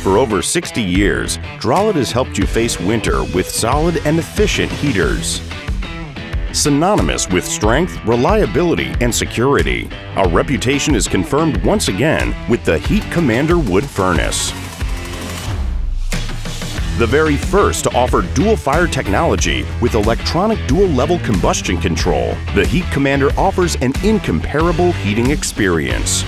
For over 60 years, Drolet has helped you face winter with solid and efficient heaters. Synonymous with strength, reliability, and security, our reputation is confirmed once again with the Heat Commander wood furnace. The very first to offer dual fire technology with electronic dual-level combustion control, the Heat Commander offers an incomparable heating experience.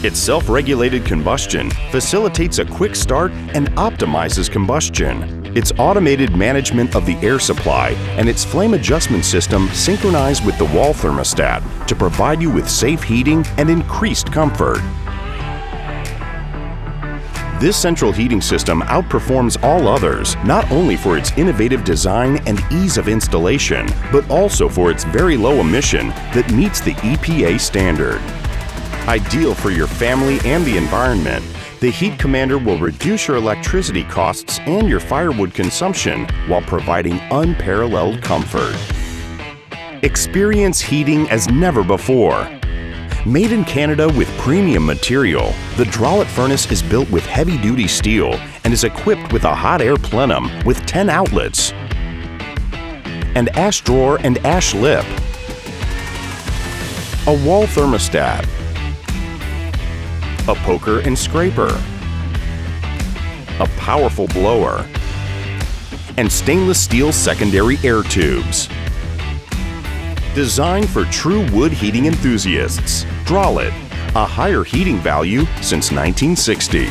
Its self-regulated combustion facilitates a quick start and optimizes combustion. Its automated management of the air supply and its flame adjustment system synchronize with the wall thermostat to provide you with safe heating and increased comfort. This central heating system outperforms all others, not only for its innovative design and ease of installation, but also for its very low emission that meets the EPA standard. Ideal for your family and the environment, the Heat Commander will reduce your electricity costs and your firewood consumption while providing unparalleled comfort. Experience heating as never before. Made in Canada with premium material, the Drolet furnace is built with heavy-duty steel and is equipped with a hot air plenum with 10 outlets, an ash drawer and ash lip, a wall thermostat, a poker and scraper, a powerful blower, and stainless steel secondary air tubes. Designed for true wood heating enthusiasts, Drolet, a higher heating value since 1960.